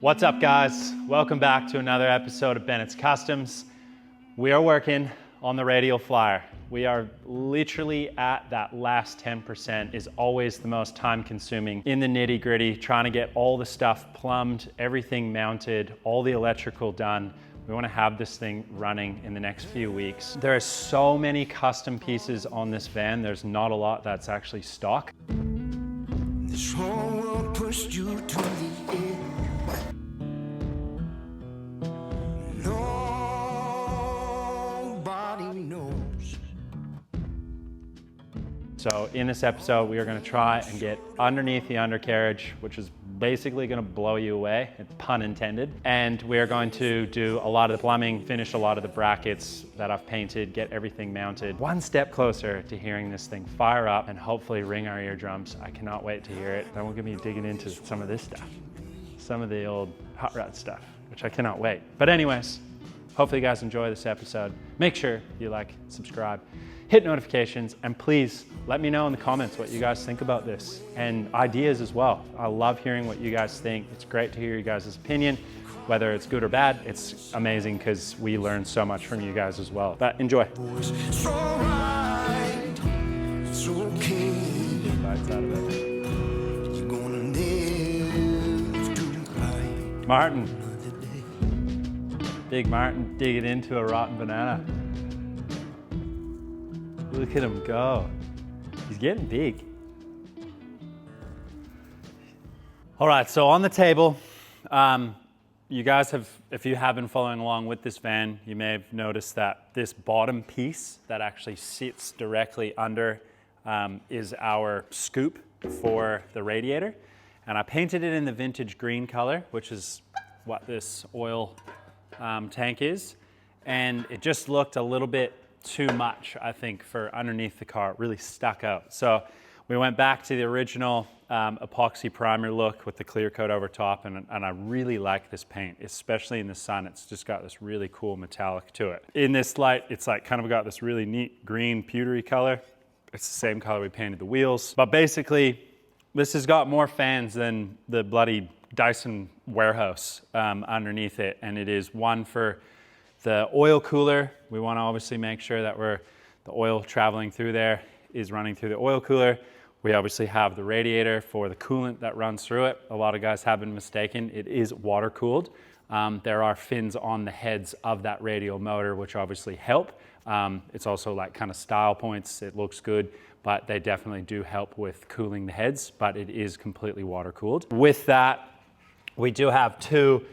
What's up, guys? Welcome back to another episode of Bennett's Customs. We are working on the radial flyer. We are literally at that last 10%. Is always the most time consuming in the nitty gritty, trying to get all the stuff plumbed, everything mounted, all the electrical done. We want to have this thing running in the next few weeks. There are so many custom pieces on this van. There's not a lot that's actually stock. This whole world pushed you to the edge. Nobody knows. So in this episode, we are going to try and get underneath the undercarriage, which is basically going to blow you away, pun intended. And we are going to do a lot of the plumbing, finish a lot of the brackets that I've painted, get everything mounted. One step closer to hearing this thing fire up and hopefully ring our eardrums. I cannot wait to hear it. Then we're going to be digging into some of this stuff, some of the old hot rod stuff, which I cannot wait. But anyways, hopefully you guys enjoy this episode. Make sure you like, subscribe, hit notifications, and please let me know in the comments what you guys think about this and ideas as well. I love hearing what you guys think. It's great to hear you guys' opinion, whether it's good or bad. It's amazing because we learn so much from you guys as well. But enjoy. It's all right. It's okay. Bites out of it. You're gonna live to fight Martin, another day. big Martin digging into a rotten banana. Look at him go. He's getting big. All right, so on the table, you guys have, if you have been following along with this van, you may have noticed that this bottom piece that actually sits directly under is our scoop for the radiator. And I painted it in the vintage green color, which is what this oil tank is. And it just looked a little bit too much, I think, for underneath the car. It really stuck out. So we went back to the original epoxy primer look with the clear coat over top, and I really like this paint, especially in the sun. It's just got this really cool metallic to it. In this light, it's like kind of got this really neat green pewtery color. It's the same color we painted the wheels. But basically, this has got more fans than the bloody Dyson warehouse underneath it, and it is one for the oil cooler. We want to obviously make sure that the oil traveling through there is running through the oil cooler. We obviously have the radiator for the coolant that runs through it. A lot of guys have been mistaken. It is water cooled. There are fins on the heads of that radial motor, which obviously help. It's also like kind of style points. It looks good, but they definitely do help with cooling the heads, but it is completely water cooled. With that, we do have two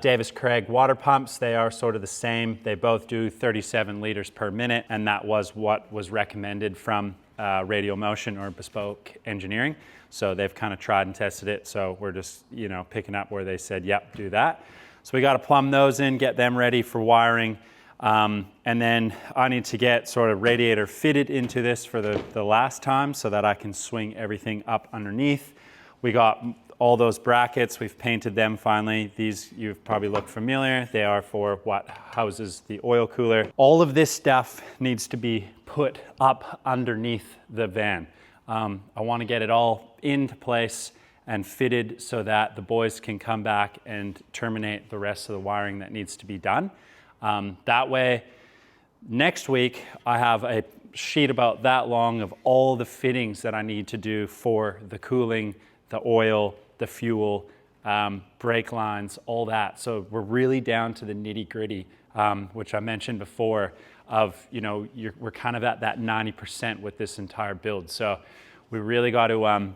Davis Craig water pumps. They are sort of the same. They both do 37 liters per minute, and that was what was recommended from Radial Motion or Bespoke Engineering. So they've kind of tried and tested it. So we're just, picking up where they said, yep, do that. So we got to plumb those in, get them ready for wiring. And then I need to get sort of radiator fitted into this for the last time so that I can swing everything up underneath. We got all those brackets, we've painted them finally. These, you've probably looked familiar. They are for what houses the oil cooler. All of this stuff needs to be put up underneath the van. I want to get it all into place and fitted so that the boys can come back and terminate the rest of the wiring that needs to be done. That way, next week, I have a sheet about that long of all the fittings that I need to do for the cooling, the oil, the fuel, brake lines, all that. So we're really down to the nitty gritty, which I mentioned before of, we're kind of at that 90% with this entire build. So we really got to,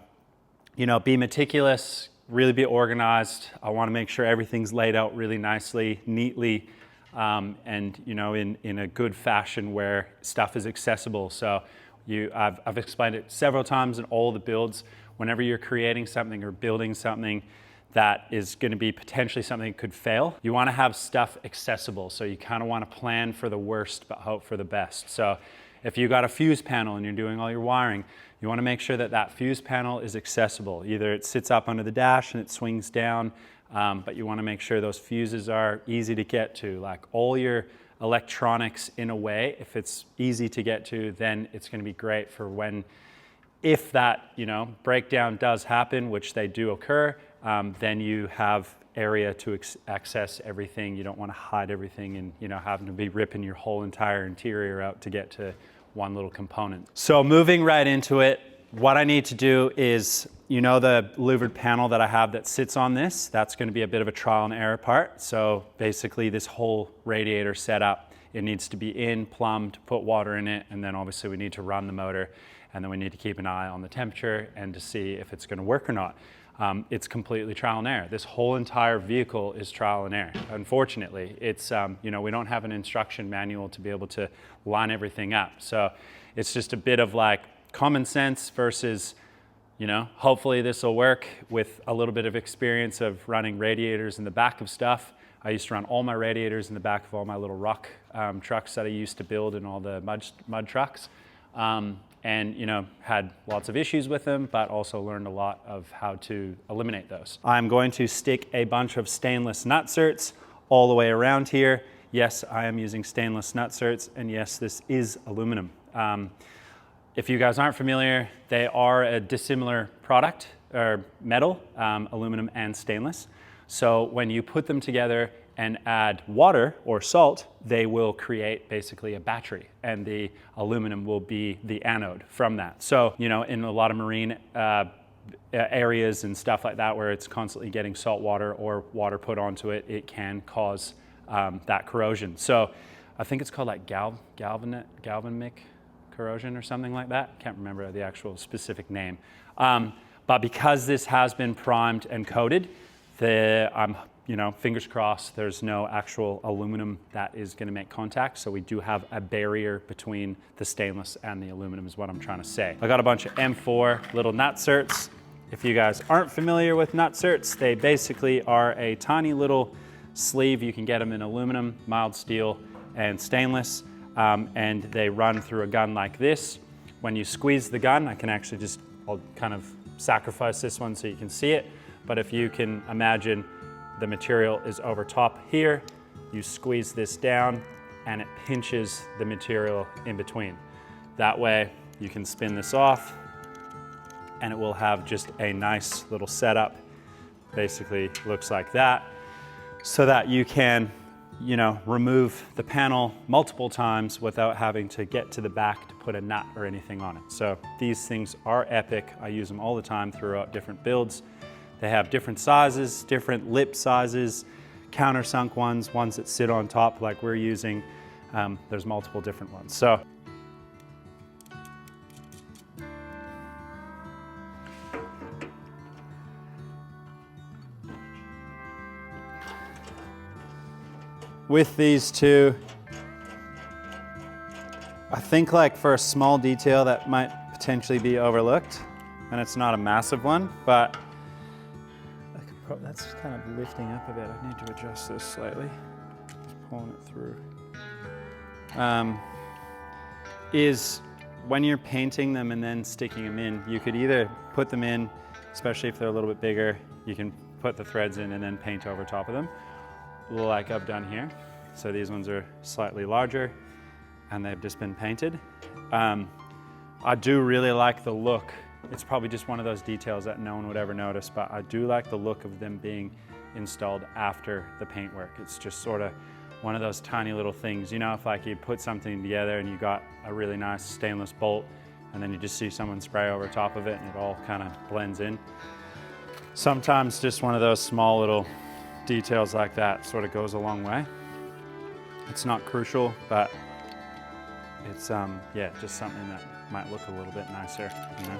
be meticulous, really be organized. I want to make sure everything's laid out really nicely, neatly, and, in a good fashion where stuff is accessible. So I've explained it several times in all the builds. Whenever you're creating something or building something that is going to be potentially something that could fail, you want to have stuff accessible. So you kind of want to plan for the worst but hope for the best. So if you got a fuse panel and you're doing all your wiring, you want to make sure that that fuse panel is accessible. Either it sits up under the dash and it swings down, but you want to make sure those fuses are easy to get to. Like all your electronics in a way, if it's easy to get to, then it's going to be great for when if that breakdown does happen, which they do occur, then you have area to access everything. You don't want to hide everything and, you know, having to be ripping your whole entire interior out to get to one little component. So moving right into it, what I need to do is, you know, the louvered panel that I have that sits on this, that's going to be a bit of a trial and error part. So basically this whole radiator setup, it needs to be plumbed, put water in it, and then obviously we need to run the motor, and then we need to keep an eye on the temperature and to see if it's going to work or not. It's completely trial and error. This whole entire vehicle is trial and error. Unfortunately, it's, you know, we don't have an instruction manual to be able to line everything up. So it's just a bit of like common sense versus, you know, hopefully this will work with a little bit of experience of running radiators in the back of stuff. I used to run all my radiators in the back of all my little rock trucks that I used to build in all the mud trucks. And, you know, had lots of issues with them, but also learned a lot of how to eliminate those. I'm going to stick a bunch of stainless nutserts all the way around here. Yes, I am using stainless nutserts, and yes, this is aluminum. If you guys aren't familiar, they are a dissimilar product, or metal, aluminum and stainless. So when you put them together and add water or salt, they will create basically a battery, and the aluminum will be the anode from that. So, you know, in a lot of marine areas and stuff like that where it's constantly getting salt water or water put onto it, it can cause that corrosion. So I think it's called like galvanic corrosion or something like that. Can't remember the actual specific name. But because this has been primed and coated, you know, fingers crossed, there's no actual aluminum that is going to make contact. So we do have a barrier between the stainless and the aluminum is what I'm trying to say. I got a bunch of M4 little nutserts. If you guys aren't familiar with nutserts, they basically are a tiny little sleeve. You can get them in aluminum, mild steel, and stainless. And they run through a gun like this. When you squeeze the gun, I'll kind of sacrifice this one so you can see it. But if you can imagine, the material is over top here. You squeeze this down and it pinches the material in between. That way you can spin this off and it will have just a nice little setup. Basically looks like that, so that you can, you know, remove the panel multiple times without having to get to the back to put a nut or anything on it. So these things are epic. I use them all the time throughout different builds. They have different sizes, different lip sizes, countersunk ones, ones that sit on top like we're using. There's multiple different ones. So with these two, I think like for a small detail that might potentially be overlooked, and it's not a massive one, but that's kind of lifting up a bit. I need to adjust this slightly. Just pulling it through. Is when you're painting them and then sticking them in, you could either put them in, especially if they're a little bit bigger, you can put the threads in and then paint over top of them, like I've done here. So these ones are slightly larger and they've just been painted. I do really like the look. It's probably just one of those details that no one would ever notice, but I do like the look of them being installed after the paintwork. It's just sort of one of those tiny little things. You know, if like you put something together and you got a really nice stainless bolt and then you just see someone spray over top of it and it all kind of blends in. Sometimes just one of those small little details like that sort of goes a long way. It's not crucial, but it's yeah, just something that might look a little bit nicer, you know.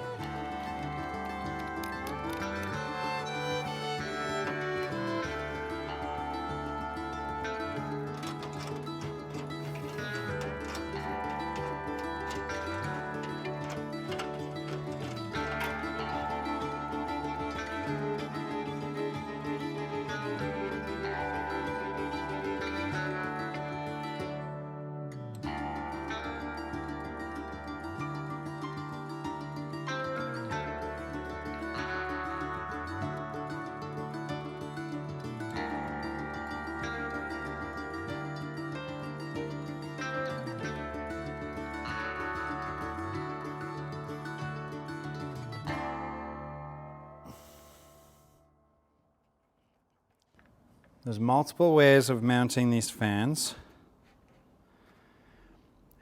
There's multiple ways of mounting these fans.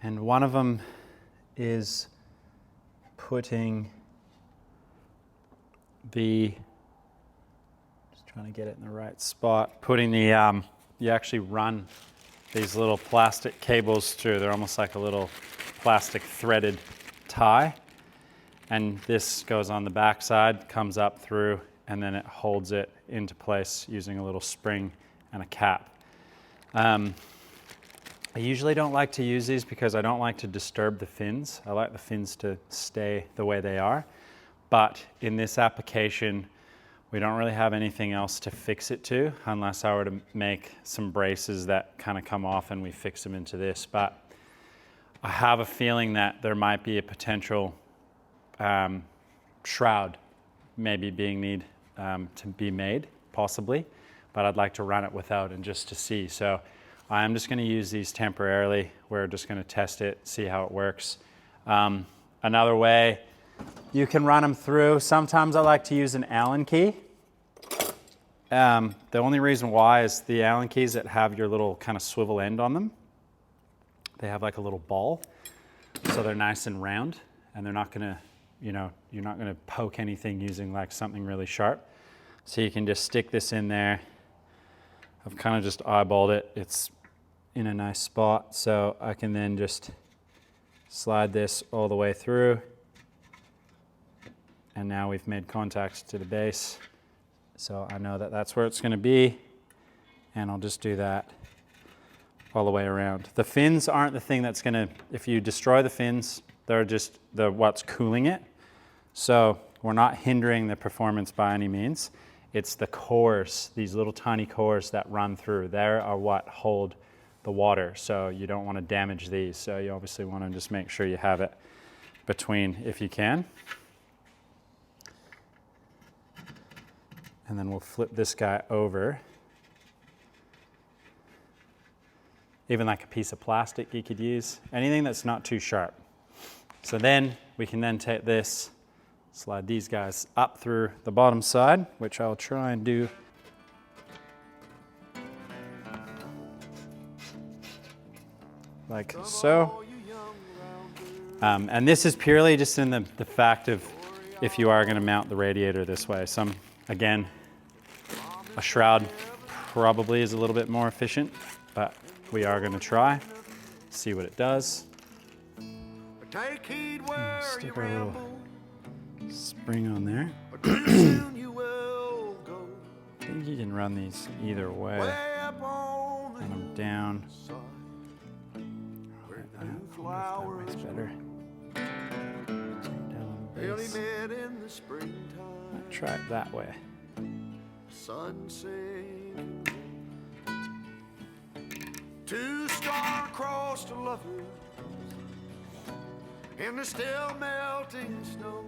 And one of them is putting just trying to get it in the right spot, putting the, you actually run these little plastic cables through. They're almost like a little plastic threaded tie. And this goes on the back side, comes up through, and then it holds it into place using a little spring and a cap. I usually don't like to use these because I don't like to disturb the fins. I like the fins to stay the way they are. But in this application, we don't really have anything else to fix it to unless I were to make some braces that kind of come off and we fix them into this. But I have a feeling that there might be a potential shroud maybe need to be made, possibly, but I'd like to run it without and just to see. So I'm just going to use these temporarily. We're just going to test it, see how it works. Another way, you can run them through. Sometimes I like to use an Allen key. The only reason why is the Allen keys that have your little kind of swivel end on them. They have like a little ball, so they're nice and round, and they're not going to, you know, you're not going to poke anything using like something really sharp. So you can just stick this in there. I've kind of just eyeballed it. It's in a nice spot, so I can then just slide this all the way through. And now we've made contact to the base. So I know that that's where it's going to be. And I'll just do that all the way around. The fins aren't the thing that's going to, if you destroy the fins, they're just what's cooling it. So we're not hindering the performance by any means. It's the cores, these little tiny cores that run through. They are what hold the water. So you don't want to damage these. So you obviously want to just make sure you have it between if you can. And then we'll flip this guy over. Even like a piece of plastic you could use. Anything that's not too sharp. So then we can then take this, slide these guys up through the bottom side, which I'll try and do. Like so. And this is purely just in the fact of if you are going to mount the radiator this way. Again, a shroud probably is a little bit more efficient, but we are going to try, see what it does. Stick our little spring on there. I think you can run these either way. Run them down. That way's better. Down the base. Might try it that way. Two star crossed to lovers in the still melting snow,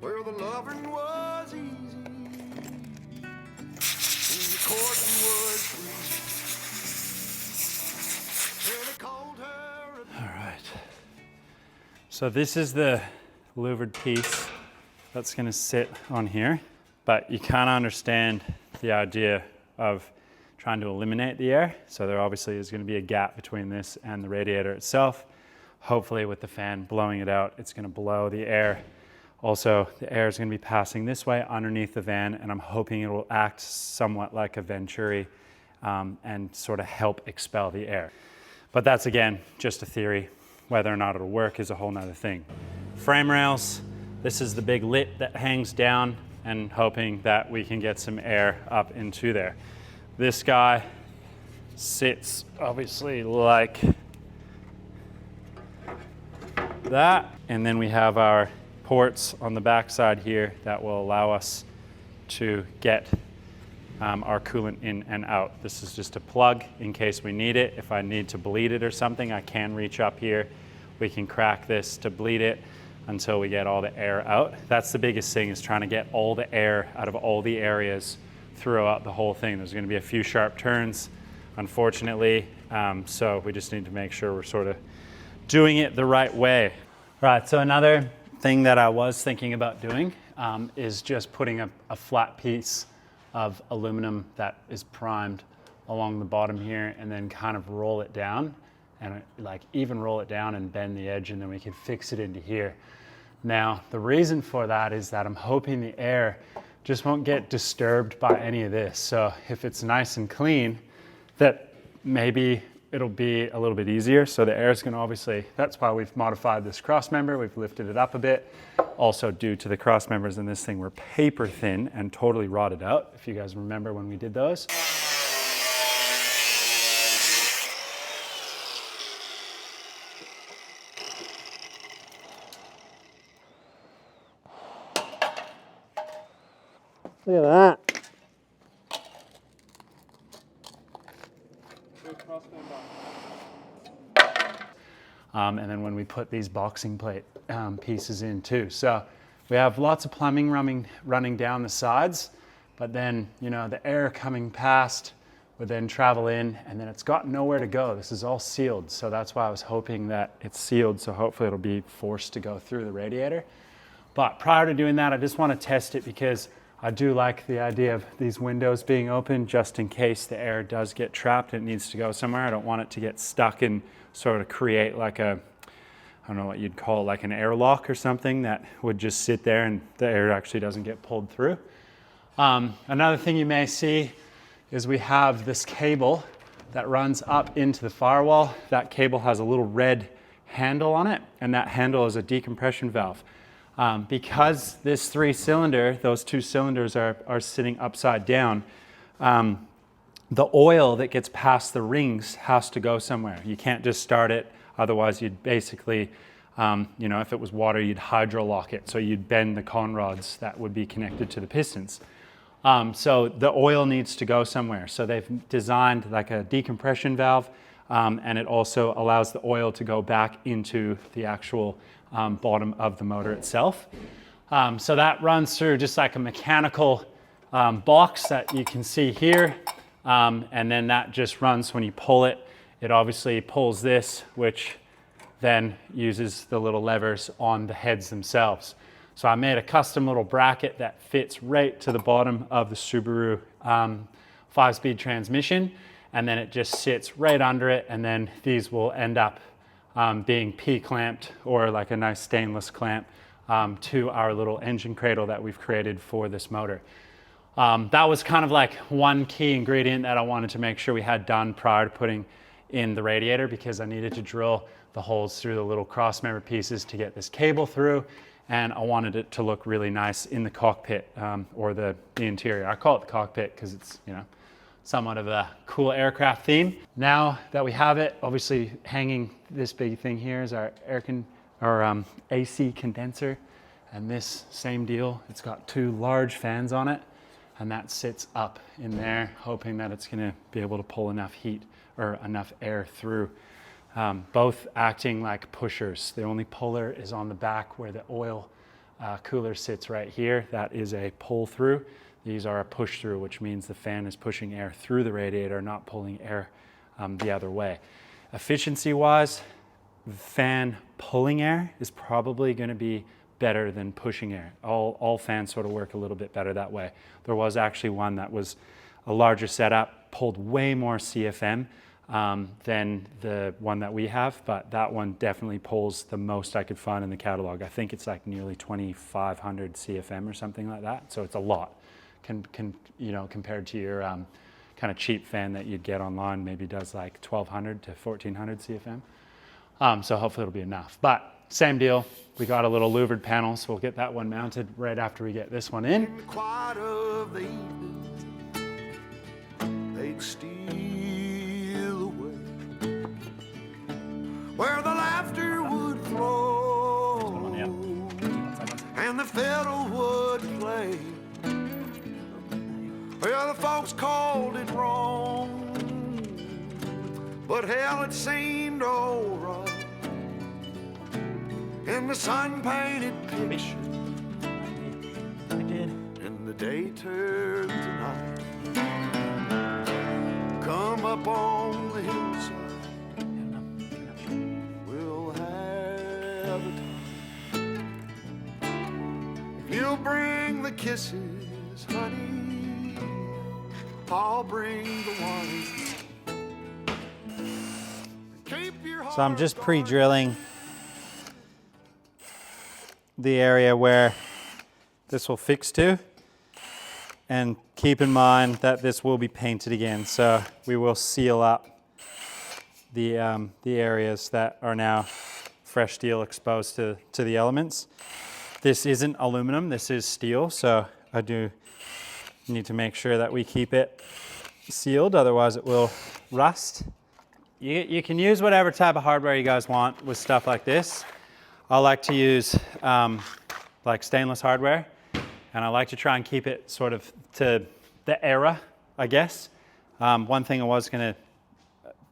where the loving was easy and the courting was free. And I called her. All right. So this is the louvered piece that's going to sit on here, but you kind of understand the idea of trying to eliminate the air. So there obviously is going to be a gap between this and the radiator itself. Hopefully with the fan blowing it out, it's going to blow the air. Also, the air is going to be passing this way underneath the van, and I'm hoping it will act somewhat like a venturi and sort of help expel the air. But that's, again, just a theory. Whether or not it'll work is a whole nother thing. Frame rails, this is the big lip that hangs down, and hoping that we can get some air up into there. This guy sits obviously like that, and then we have our ports on the back side here that will allow us to get our coolant in and out. This is just a plug in case we need it. If I need to bleed it or something, I can reach up here. We can crack this to bleed it until we get all the air out. That's the biggest thing, is trying to get all the air out of all the areas throughout the whole thing. There's going to be a few sharp turns, unfortunately, so we just need to make sure we're sort of doing it the right way. Right, so another thing that I was thinking about doing is just putting a flat piece of aluminum that is primed along the bottom here, and then kind of roll it down and like even roll it down and bend the edge, and then we can fix it into here. Now, the reason for that is that I'm hoping the air just won't get disturbed by any of this. So if it's nice and clean, that maybe it'll be a little bit easier. So the air is going to obviously, that's why we've modified this cross member. We've lifted it up a bit. Also due to the cross members in this thing were paper thin and totally rotted out, if you guys remember when we did those. Look at that. And then when we put these boxing plate pieces in too. So we have lots of plumbing running down the sides, but then, you know, the air coming past would then travel in, and then it's got nowhere to go. This is all sealed. So that's why I was hoping that it's sealed. So hopefully it'll be forced to go through the radiator. But prior to doing that, I just want to test it because I do like the idea of these windows being open just in case the air does get trapped and it needs to go somewhere. I don't want it to get stuck and sort of create like a, I don't know what you'd call it, like an airlock or something that would just sit there and the air actually doesn't get pulled through. Another thing you may see is we have this cable that runs up into the firewall. That cable has a little red handle on it, and that handle is a decompression valve. Because this 3-cylinder, those 2 cylinders are sitting upside down, the oil that gets past the rings has to go somewhere. You can't just start it, otherwise you'd basically, you know, if it was water, you'd hydrolock it. So you'd bend the con rods that would be connected to the pistons. So the oil needs to go somewhere. So they've designed like a decompression valve, and it also allows the oil to go back into the actual bottom of the motor itself. So that runs through just like a mechanical box that you can see here. And then that just runs when you pull it. It obviously pulls this, which then uses the little levers on the heads themselves. So I made a custom little bracket that fits right to the bottom of the Subaru 5-speed transmission. And then it just sits right under it. And then these will end up being P-clamped or like a nice stainless clamp to our little engine cradle that we've created for this motor. That was kind of like one key ingredient that I wanted to make sure we had done prior to putting in the radiator, because I needed to drill the holes through the little cross member pieces to get this cable through, and I wanted it to look really nice in the cockpit or the interior. I call it the cockpit because it's, you know, somewhat of a cool aircraft theme. Now that we have it, obviously hanging this big thing here is our AC condenser, and this same deal, it's got 2 large fans on it, and that sits up in there, hoping that it's gonna be able to pull enough heat or enough air through. Both acting like pushers. The only puller is on the back where the oil cooler sits right here. That is a pull through. These are a push through, which means the fan is pushing air through the radiator, not pulling air the other way. Efficiency wise, fan pulling air is probably going to be better than pushing air. All fans sort of work a little bit better that way. There was actually one that was a larger setup, pulled way more CFM than the one that we have, but that one definitely pulls the most I could find in the catalog. I think it's like nearly 2,500 CFM or something like that. So it's a lot, you know, compared to your kind of cheap fan that you'd get online, maybe does like 1,200 to 1,400 CFM. So hopefully it'll be enough. But same deal, we got a little louvered panel, so we'll get that one mounted right after we get this one in. In the quiet of the evening, they'd steal away where the laughter would flow and the fiddle would play. Well, the folks called it wrong, but hell, it seemed alright in the sun-painted picture. I did. And the day turned to night. Come up on the hillside, we'll have a time. If you'll bring the kisses, honey, I'll bring the wine. Keep your So I'm heart just guard. pre-drilling the area where this will fix to, and keep in mind that this will be painted again, so we will seal up the areas that are now fresh steel exposed to the elements. This isn't aluminum, this is steel, so I do need to make sure that we keep it sealed, otherwise it will rust. You can use whatever type of hardware you guys want with stuff like this. I like to use like stainless hardware, and I like to try and keep it sort of to the era, I guess. One thing I was gonna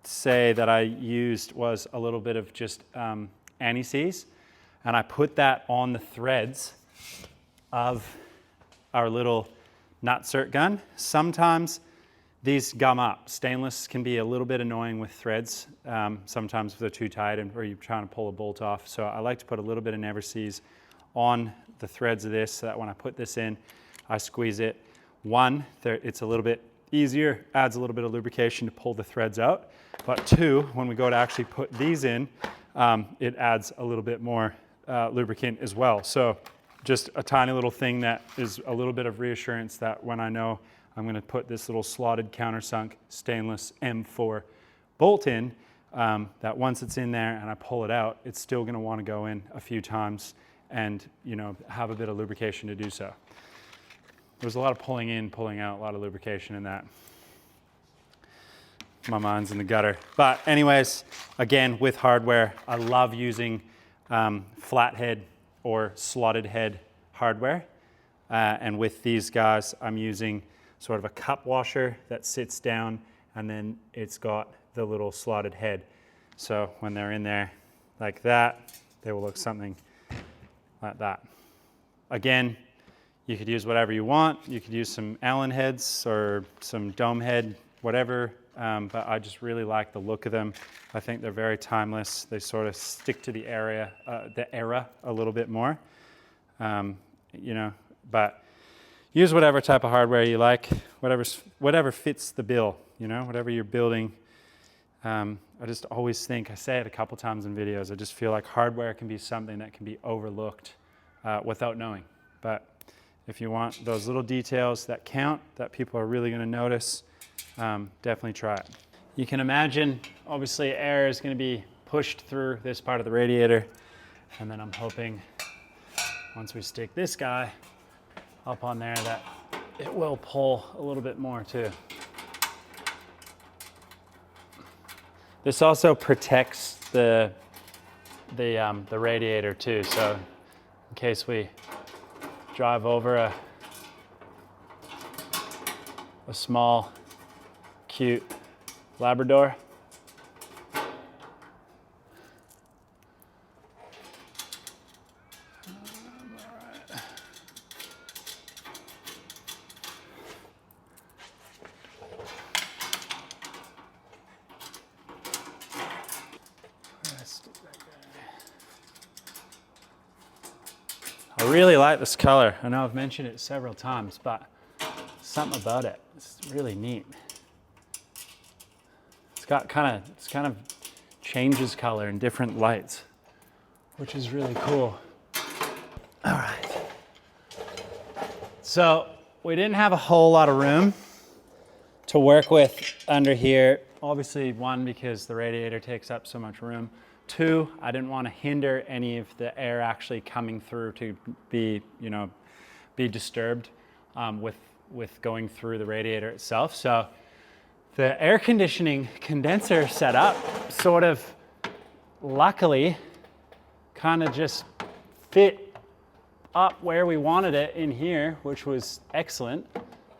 say that I used was a little bit of just anti-seize, and I put that on the threads of our little nutsert gun. Sometimes these gum up. Stainless can be a little bit annoying with threads, sometimes if they're too tight or you're trying to pull a bolt off. So I like to put a little bit of Never-Seize on the threads of this so that when I put this in, I squeeze it. One, it's a little bit easier, adds a little bit of lubrication to pull the threads out. But two, when we go to actually put these in, it adds a little bit more lubricant as well. So just a tiny little thing that is a little bit of reassurance that when I know I'm going to put this little slotted countersunk stainless M4 bolt in, that once it's in there and I pull it out, it's still going to want to go in a few times and, you know, have a bit of lubrication to do so. There's a lot of pulling in, pulling out, a lot of lubrication in that. My mind's in the gutter. But anyways, again, with hardware, I love using flathead or slotted head hardware. And with these guys, I'm using sort of a cup washer that sits down, and then it's got the little slotted head. So when they're in there like that, they will look something like that. Again, you could use whatever you want. You could use some Allen heads or some dome head, whatever, but I just really like the look of them. I think they're very timeless. They sort of stick to the era a little bit more, you know, but use whatever type of hardware you like, whatever fits the bill, you know, whatever you're building. I just always think, I say it a couple times in videos, I just feel like hardware can be something that can be overlooked without knowing. But if you want those little details that count, that people are really going to notice, definitely try it. You can imagine, obviously, air is going to be pushed through this part of the radiator, and then I'm hoping once we stick this guy up on there that it will pull a little bit more too. This also protects the radiator too, so in case we drive over a small, cute Labrador. I really like this color. I know I've mentioned it several times, but something about it, it's really neat. It's kind of changes color in different lights, which is really cool. All right. So we didn't have a whole lot of room to work with under here. Obviously, one, because the radiator takes up so much room. Two, I didn't want to hinder any of the air actually coming through to be, you know, be disturbed with going through the radiator itself. So the air conditioning condenser setup sort of luckily kind of just fit up where we wanted it in here, which was excellent.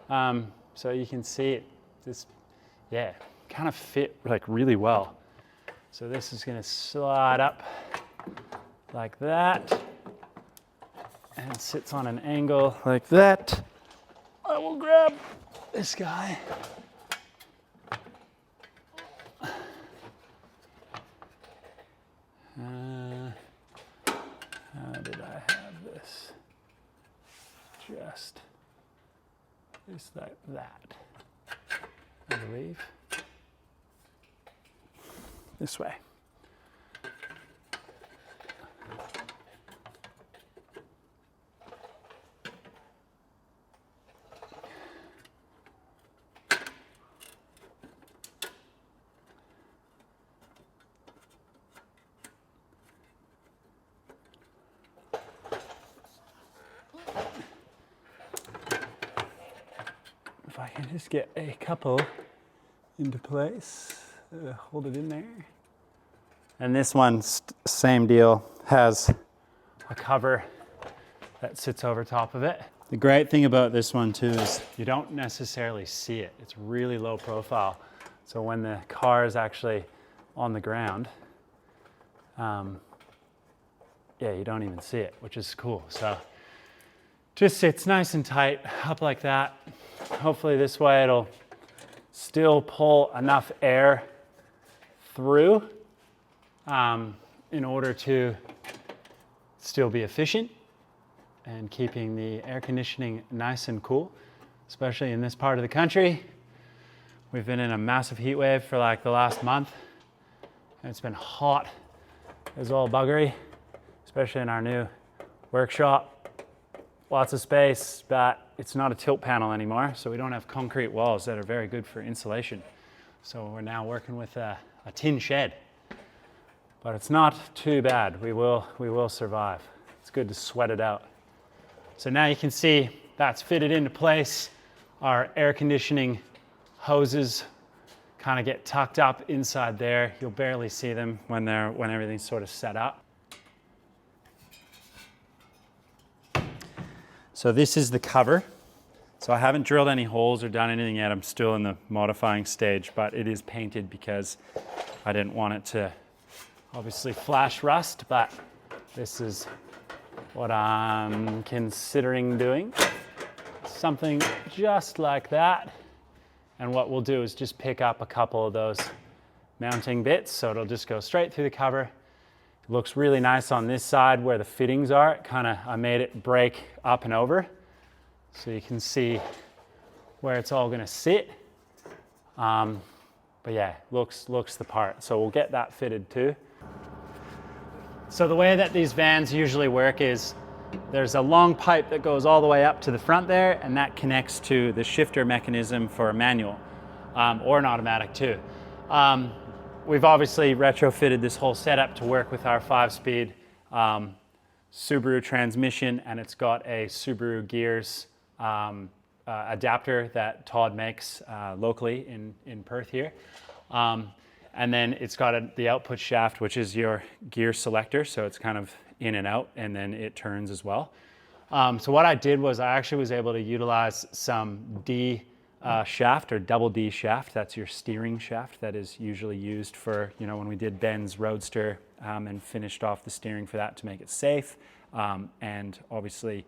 So you can see it just, yeah, kind of fit like really well. So this is going to slide up like that and sits on an angle like that. I will grab this guy. How did I have this? Just like that. believe. This way. If I can just get a couple into place, hold it in there. And this one, same deal, has a cover that sits over top of it. The great thing about this one too is you don't necessarily see it. It's really low profile. So when the car is actually on the ground, yeah, you don't even see it, which is cool. So just sits nice and tight up like that. Hopefully this way it'll still pull enough air through in order to still be efficient and keeping the air conditioning nice and cool, especially in this part of the country. We've been in a massive heat wave for like the last month, and it's been hot as all buggery, especially in our new workshop. Lots of space, but it's not a tilt panel anymore, so we don't have concrete walls that are very good for insulation. So we're now working with a tin shed, but it's not too bad. We will survive. It's good to sweat it out. So now you can see that's fitted into place. Our air conditioning hoses kind of get tucked up inside there. You'll barely see them when everything's sort of set up. So this is the cover. So I haven't drilled any holes or done anything yet. I'm still in the modifying stage, but it is painted because I didn't want it to obviously flash rust, but this is what I'm considering doing. Something just like that. And what we'll do is just pick up a couple of those mounting bits, so it'll just go straight through the cover. It looks really nice on this side where the fittings are. I made it break up and over, so you can see where it's all gonna sit. But yeah, looks the part. So we'll get that fitted too. So the way that these vans usually work is there's a long pipe that goes all the way up to the front there, and that connects to the shifter mechanism for a manual or an automatic too. We've obviously retrofitted this whole setup to work with our 5-speed Subaru transmission, and it's got a Subaru gears adapter that Todd makes locally in Perth here. And then it's got the output shaft, which is your gear selector, so it's kind of in and out, and then it turns as well. So what I did was I actually was able to utilize some D shaft, or double D shaft. That's your steering shaft that is usually used for, when we did Ben's Roadster and finished off the steering for that to make it safe. And obviously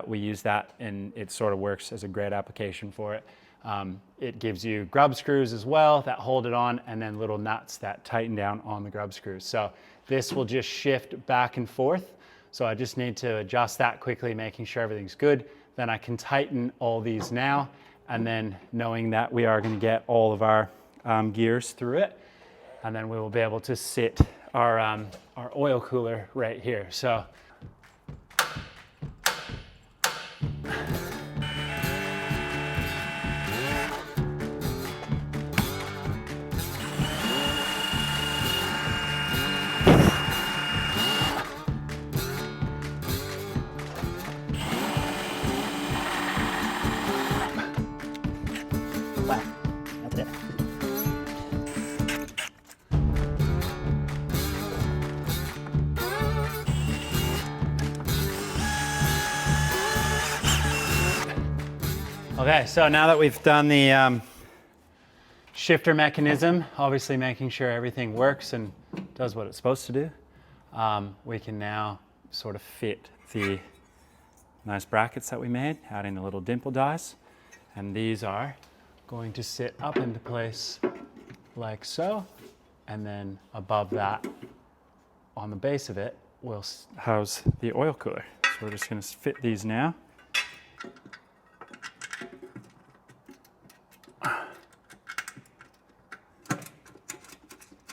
we use that, and it sort of works as a great application for it. It gives you grub screws as well that hold it on, and then little nuts that tighten down on the grub screws. So this will just shift back and forth. So I just need to adjust that quickly, making sure everything's good. Then I can tighten all these now, and then knowing that we are going to get all of our gears through it, and then we will be able to sit our oil cooler right here. So that's it. Okay, so now that we've done the shifter mechanism, obviously making sure everything works and does what it's supposed to do, we can now sort of fit the nice brackets that we made, adding the little dimple dies. And these are going to sit up into place like so. And then above that, on the base of it, we'll house the oil cooler. So we're just going to fit these now.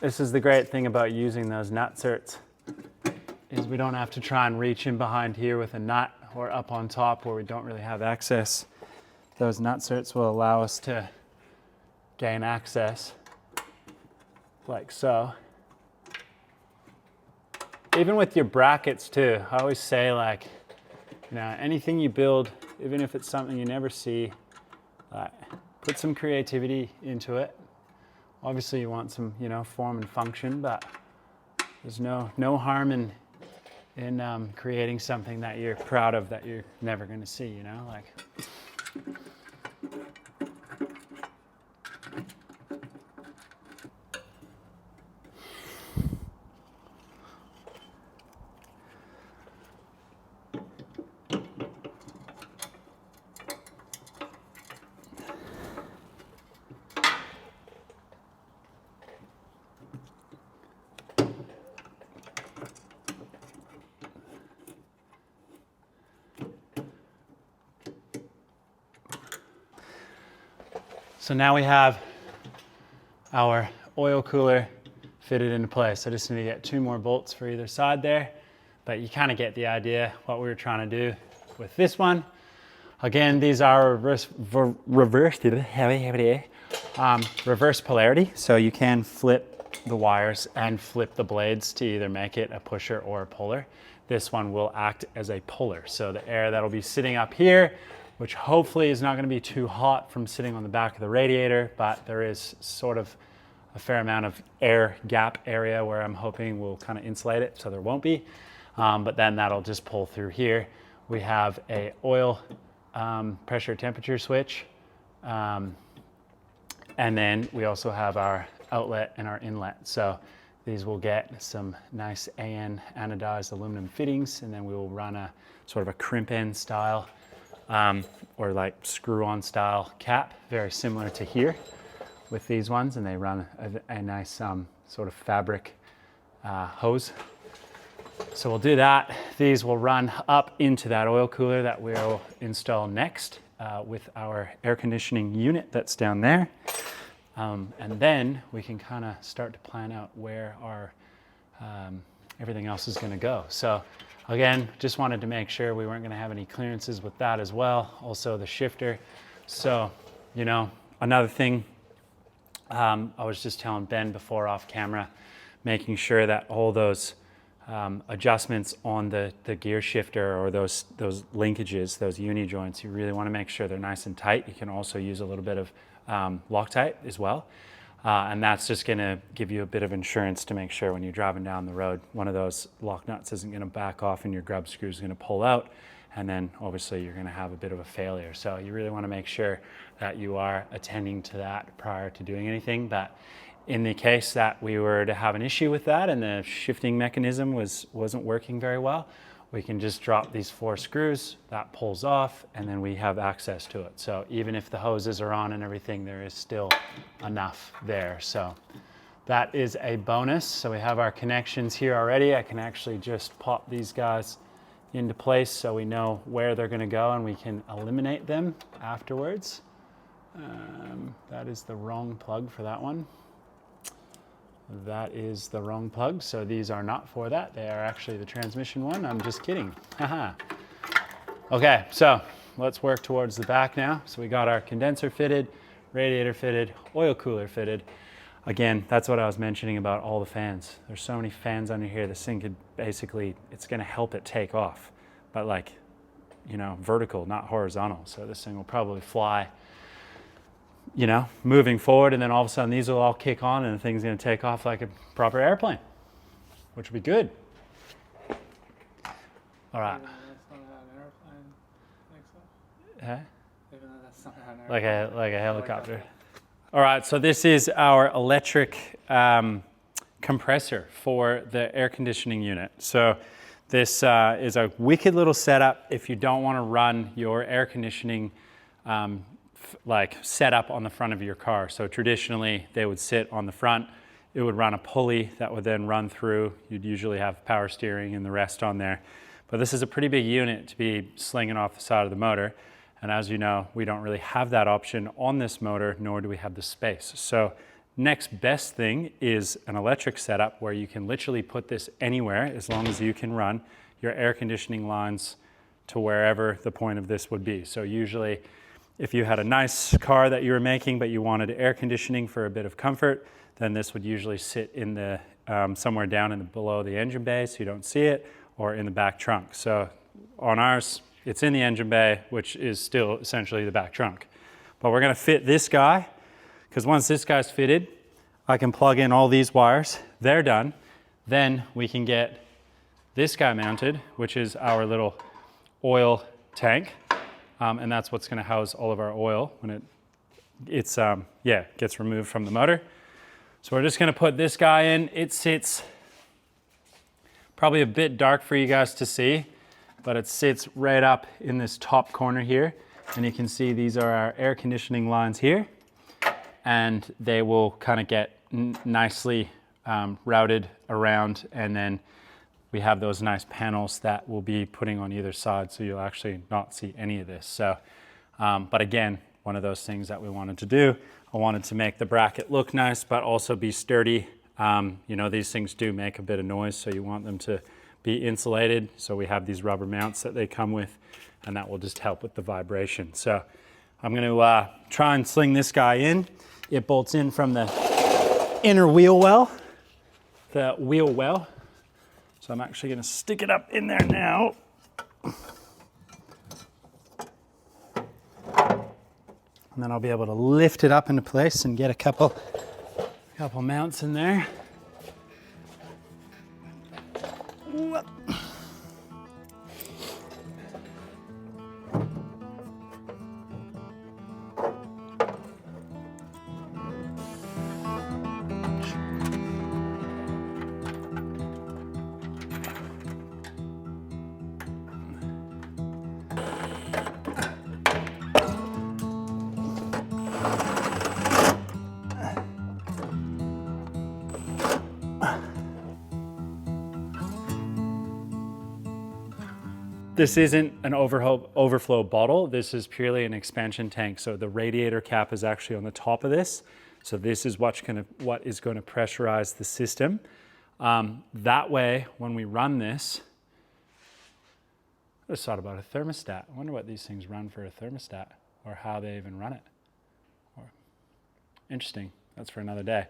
This is the great thing about using those nutserts, is we don't have to try and reach in behind here with a nut or up on top where we don't really have access. Those nutserts will allow us to gain access like so. Even with your brackets too, I always say, like, you know, anything you build, even if it's something you never see, put some creativity into it. Obviously you want some, you know, form and function, but there's no harm in creating something that you're proud of that you're never going to see, you know, like. So now we have our oil cooler fitted into place. I just need to get 2 more bolts for either side there, but you kind of get the idea what we were trying to do with this one. Again, these are reverse polarity, so you can flip the wires and flip the blades to either make it a pusher or a puller. This one will act as a puller, so the air that'll be sitting up here, which hopefully is not going to be too hot from sitting on the back of the radiator, but there is sort of a fair amount of air gap area where I'm hoping we'll kind of insulate it so there won't be. But then that'll just pull through here. We have a oil pressure temperature switch. And then we also have our outlet and our inlet. So these will get some nice AN anodized aluminum fittings, and then we will run a sort of a crimp end style or like screw-on style cap, very similar to here with these ones, and they run a nice sort of fabric hose. So we'll do that. These will run up into that oil cooler that we'll install next with our air conditioning unit that's down there. And then we can kind of start to plan out where our everything else is going to go. So again, just wanted to make sure we weren't going to have any clearances with that as well. Also the shifter. So, you know, another thing, I was just telling Ben before off camera, making sure that all those adjustments on the gear shifter or those linkages, those uni joints, you really want to make sure they're nice and tight. You can also use a little bit of Loctite as well. And that's just going to give you a bit of insurance to make sure when you're driving down the road, one of those lock nuts isn't going to back off and your grub screw is going to pull out. And then obviously you're going to have a bit of a failure. So you really want to make sure that you are attending to that prior to doing anything. But in the case that we were to have an issue with that and the shifting mechanism wasn't working very well, we can just drop these 4 screws, that pulls off, and then we have access to it. So even if the hoses are on and everything, there is still enough there. So that is a bonus. So we have our connections here already. I can actually just pop these guys into place so we know where they're gonna go and we can eliminate them afterwards. That is the wrong plug for that one. That is the wrong plug, so these are not for that. They are actually the transmission one. I'm just kidding. Haha. Okay, so let's work towards the back now. So we got our condenser fitted, radiator fitted, oil cooler fitted. Again, that's what I was mentioning about all the fans. There's so many fans under here. This thing could basically, it's gonna help it take off, but like, you know, vertical, not horizontal. So this thing will probably fly, you know, moving forward, and then all of a sudden these will all kick on and the thing's going to take off like a proper airplane, which would be good. All right. Even though that's not an airplane, think so? Huh? Even though that's not an airplane. Like a helicopter. All right, so this is our electric compressor for the air conditioning unit. So this is a wicked little setup if you don't want to run your air conditioning like set up on the front of your car. So traditionally they would sit on the front. It would run a pulley that would then run through. You'd usually have power steering and the rest on there. But this is a pretty big unit to be slinging off the side of the motor. And as you know, we don't really have that option on this motor, nor do we have the space. So Next best thing is an electric setup where you can literally put this anywhere as long as you can run your air conditioning lines to wherever the point of this would be. So usually if you had a nice car that you were making but you wanted air conditioning for a bit of comfort, then this would usually sit in the somewhere down in the below the engine bay so you don't see it, or in the back trunk. So on ours, it's in the engine bay, which is still essentially the back trunk. But we're gonna fit this guy, because once this guy's fitted, I can plug in all these wires, they're done. Then we can get this guy mounted, which is our little oil tank. And that's what's gonna house all of our oil when it gets removed from the motor. So we're just gonna put this guy in. It sits probably a bit dark for you guys to see, but it sits right up in this top corner here. And you can see these are our air conditioning lines here, and they will kind of get nicely routed around, and then we have those nice panels that we'll be putting on either side, so you'll actually not see any of this. So, but again, one of those things that we wanted to do. I wanted to make the bracket look nice, but also be sturdy. You know, these things do make a bit of noise, so you want them to be insulated. So we have these rubber mounts that they come with, and that will just help with the vibration. So I'm gonna try and sling this guy in. It bolts in from the inner wheel well, So I'm actually gonna stick it up in there now. And then I'll be able to lift it up into place and get a couple mounts in there. Whoop. This isn't an overflow bottle. This is purely an expansion tank. So the radiator cap is actually on the top of this. So this is what is going to pressurize the system. That way, when we run this, I just thought about a thermostat. I wonder what these things run for a thermostat, or how they even run it. Interesting. That's for another day.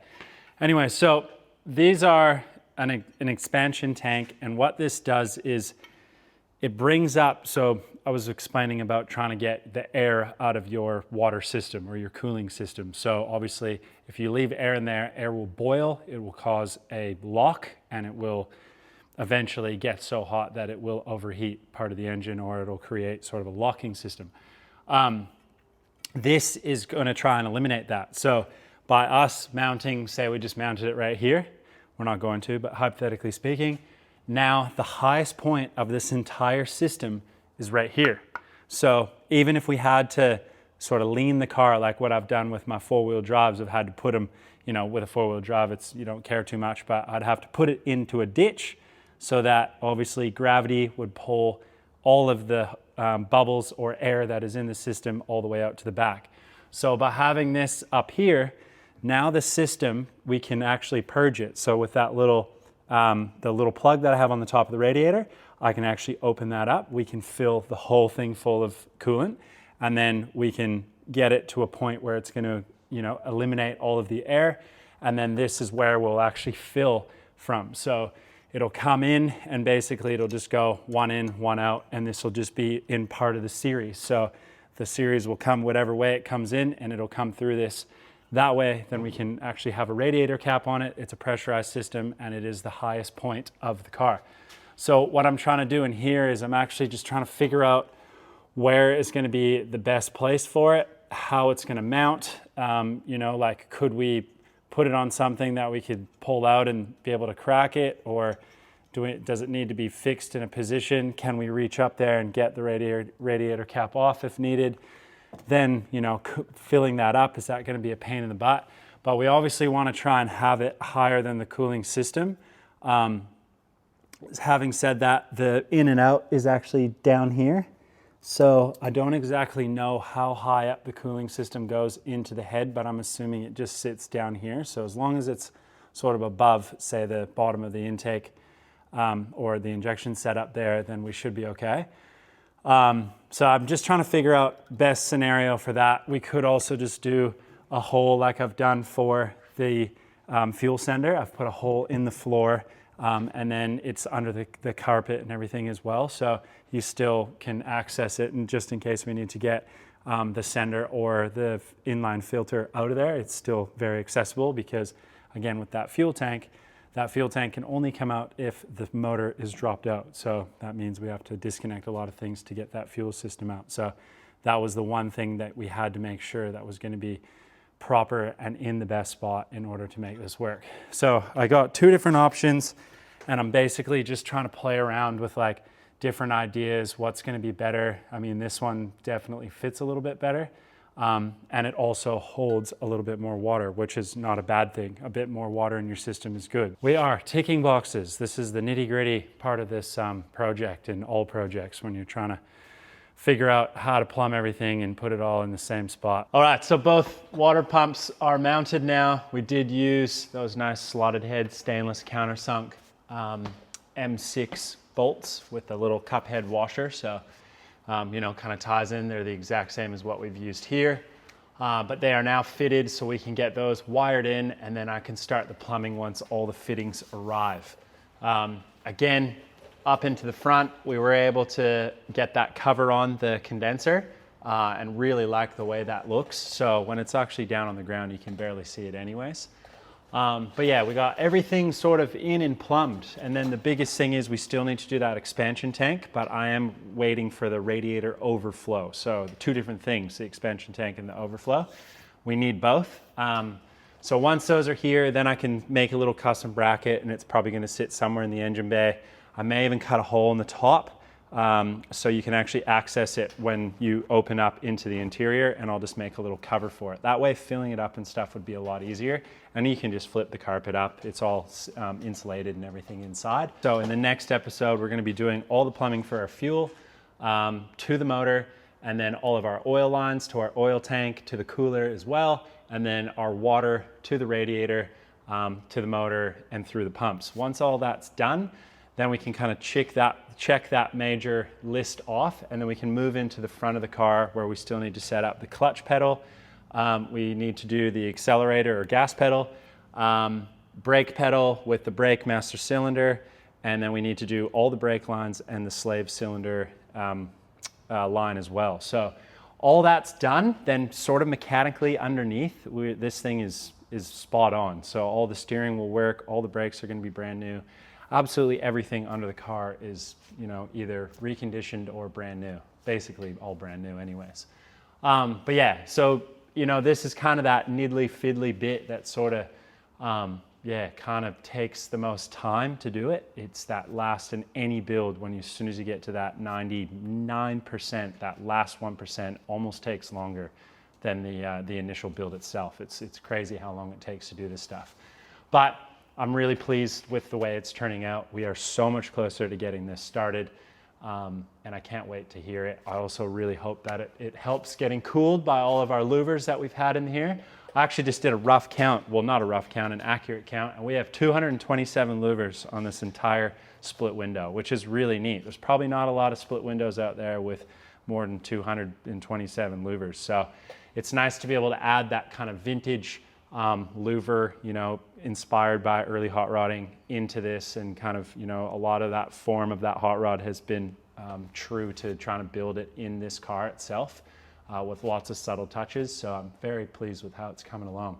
Anyway, so these are an expansion tank, and what this does is it brings up, so I was explaining about trying to get the air out of your water system or your cooling system. So obviously, if you leave air in there, air will boil, it will cause a lock, and it will eventually get so hot that it will overheat part of the engine, or it'll create sort of a locking system. This is going to try and eliminate that. So by us mounting, say we just mounted it right here, we're not going to, but hypothetically speaking, now the highest point of this entire system is right here. So even if we had to sort of lean the car, like what I've done with my four-wheel drives, I've had to put them, you know, with a four-wheel drive, you don't care too much, but I'd have to put it into a ditch so that obviously gravity would pull all of the bubbles or air that is in the system all the way out to the back. So by having this up here, now the system, we can actually purge it. So with that little the little plug that I have on the top of the radiator, I can actually open that up. We can fill the whole thing full of coolant, and then we can get it to a point where it's going to, you know, eliminate all of the air. And then this is where we'll actually fill from. So it'll come in, and basically it'll just go one in, one out, and this will just be in part of the series. So the series will come whatever way it comes in, and it'll come through this. That way, then we can actually have a radiator cap on it. It's a pressurized system, and it is the highest point of the car. So what I'm trying to do in here is I'm actually just trying to figure out where is going to be the best place for it, how it's going to mount. You know, like, could we put it on something that we could pull out and be able to crack it, or does it need to be fixed in a position? Can we reach up there and get the radiator cap off if needed? Then, you know, filling that up, is that going to be a pain in the butt? But we obviously want to try and have it higher than the cooling system. Having said that, the in and out is actually down here. So I don't exactly know how high up the cooling system goes into the head, but I'm assuming it just sits down here. So as long as it's sort of above, say, the bottom of the intake or the injection setup there, then we should be okay. So I'm just trying to figure out best scenario for that. We could also just do a hole like I've done for the fuel sender. I've put a hole in the floor and then it's under the carpet and everything as well. So you still can access it, and just in case we need to get the sender or the inline filter out of there, it's still very accessible because, again, with that fuel tank can only come out if the motor is dropped out. So that means we have to disconnect a lot of things to get that fuel system out. So that was the one thing that we had to make sure that was going to be proper and in the best spot in order to make this work. So I got two different options, and I'm basically just trying to play around with like different ideas, what's going to be better. I mean, this one definitely fits a little bit better. And it also holds a little bit more water, which is not a bad thing. A bit more water in your system is good. We are ticking boxes. This is the nitty-gritty part of this project, and all projects, when you're trying to figure out how to plumb everything and put it all in the same spot. All right, so both water pumps are mounted now. We did use those nice slotted head stainless countersunk M6 bolts with a little cup head washer. So you know, kind of ties in. They're the exact same as what we've used here, but they are now fitted so we can get those wired in, and then I can start the plumbing once all the fittings arrive. Again, up into the front, we were able to get that cover on the condenser and really like the way that looks. So when it's actually down on the ground, you can barely see it anyways. But yeah, we got everything sort of in and plumbed. And then the biggest thing is we still need to do that expansion tank, but I am waiting for the radiator overflow. So the two different things, the expansion tank and the overflow. We need both. So once those are here, then I can make a little custom bracket, and it's probably gonna sit somewhere in the engine bay. I may even cut a hole in the top so you can actually access it when you open up into the interior, and I'll just make a little cover for it. That way filling it up and stuff would be a lot easier, and you can just flip the carpet up. It's all insulated and everything inside. So in the next episode, we're gonna be doing all the plumbing for our fuel to the motor, and then all of our oil lines to our oil tank, to the cooler as well, and then our water to the radiator, to the motor, and through the pumps. Once all that's done, then we can kind of check that major list off, and then we can move into the front of the car where we still need to set up the clutch pedal. We need to do the accelerator or gas pedal, brake pedal with the brake master cylinder, and then we need to do all the brake lines and the slave cylinder line as well. So all that's done, then sort of mechanically underneath, this thing is spot on. So all the steering will work, all the brakes are going to be brand new. Absolutely everything under the car is, you know, either reconditioned or brand new, basically all brand new anyways. But yeah, so, you know, this is kind of that niddly fiddly bit that sort of, kind of takes the most time to do it. It's that last in any build, as soon as you get to that 99%, that last 1% almost takes longer than the initial build itself. It's crazy how long it takes to do this stuff. But I'm really pleased with the way it's turning out. We are so much closer to getting this started, and I can't wait to hear it. I also really hope that it helps getting cooled by all of our louvers that we've had in here. I actually just did a rough count, well, not a rough count, an accurate count, and we have 227 louvers on this entire split window, which is really neat. There's probably not a lot of split windows out there with more than 227 louvers. So it's nice to be able to add that kind of vintage louver, you know, inspired by early hot rodding into this, and kind of, you know, a lot of that form of that hot rod has been true to trying to build it in this car itself with lots of subtle touches. So I'm very pleased with how it's coming along.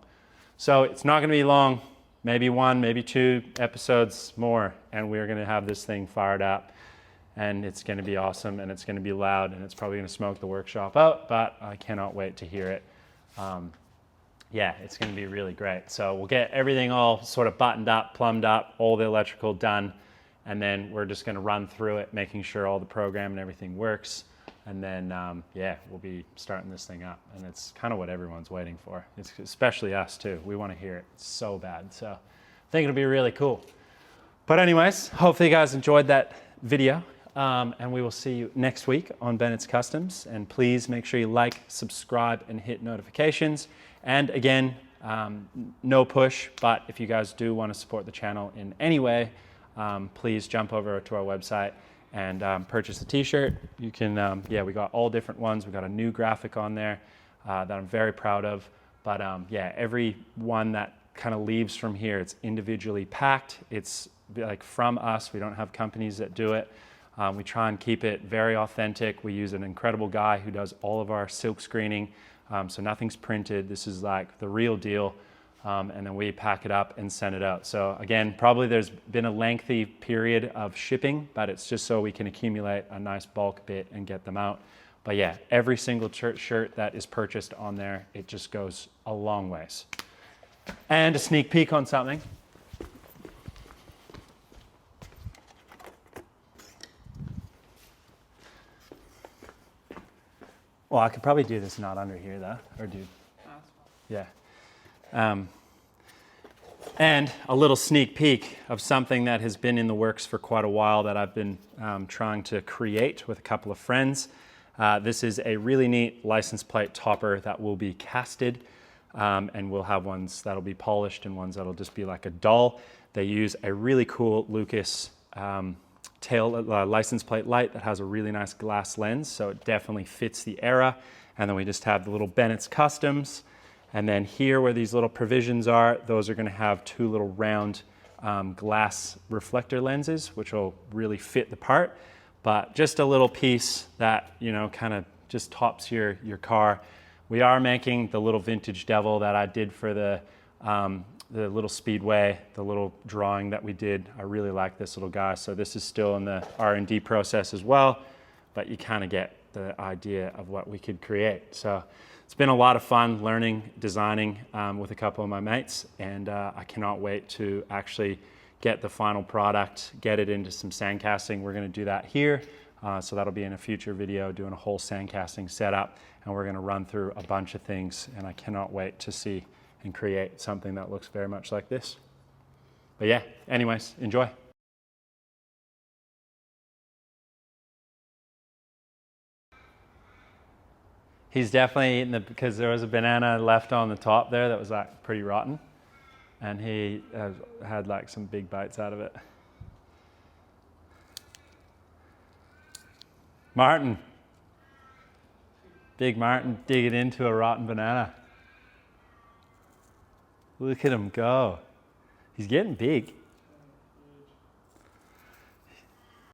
So it's not going to be long, maybe one, maybe two episodes more, and we're going to have this thing fired up, and it's going to be awesome, and it's going to be loud, and it's probably going to smoke the workshop out, but I cannot wait to hear it. Yeah, it's going to be really great. So we'll get everything all sort of buttoned up, plumbed up, all the electrical done, and then we're just going to run through it, making sure all the program and everything works. And then, we'll be starting this thing up. And it's kind of what everyone's waiting for. It's especially us too. We want to hear it so bad. So I think it'll be really cool. But anyways, hopefully you guys enjoyed that video. and we will see you next week on Bennett's Customs. And please make sure you like, subscribe, and hit notifications. And again, no push, but if you guys do want to support the channel in any way, please jump over to our website and purchase a t-shirt. You can, yeah, we got all different ones. We got a new graphic on there that I'm very proud of. But yeah, every one that kind of leaves from here, it's individually packed. It's like from us. We don't have companies that do it. We try and keep it very authentic. We use an incredible guy who does all of our silk screening. So nothing's printed. This is like the real deal. And then we pack it up and send it out. So again, probably there's been a lengthy period of shipping, but it's just so we can accumulate a nice bulk bit and get them out. But yeah, every single shirt that is purchased on there, it just goes a long ways. And a sneak peek on something. Well, I could probably do this not under here though, or do, yeah. And a little sneak peek of something that has been in the works for quite a while that I've been trying to create with a couple of friends. This is a really neat license plate topper that will be casted, and we'll have ones that'll be polished and ones that'll just be like a doll. They use a really cool Lucas license plate light that has a really nice glass lens, so it definitely fits the era. And then we just have the little Bennett's Customs. And then here where these little provisions are, those are going to have two little round glass reflector lenses, which will really fit the part. But just a little piece that, you know, kind of just tops your car. We are making the little vintage devil that I did for the little Speedway, the little drawing that we did. I really like this little guy. So this is still in the R&D process as well, but you kind of get the idea of what we could create. So it's been a lot of fun learning, designing with a couple of my mates, and I cannot wait to actually get the final product, get it into some sandcasting. We're going to do that here. So that'll be in a future video, doing a whole sandcasting setup, and we're going to run through a bunch of things, and I cannot wait to see and create something that looks very much like this. But yeah, anyways, enjoy. He's definitely eating because there was a banana left on the top there that was like pretty rotten, and he had like some big bites out of it. Martin. Big Martin digging into a rotten banana. Look at him go. He's getting big.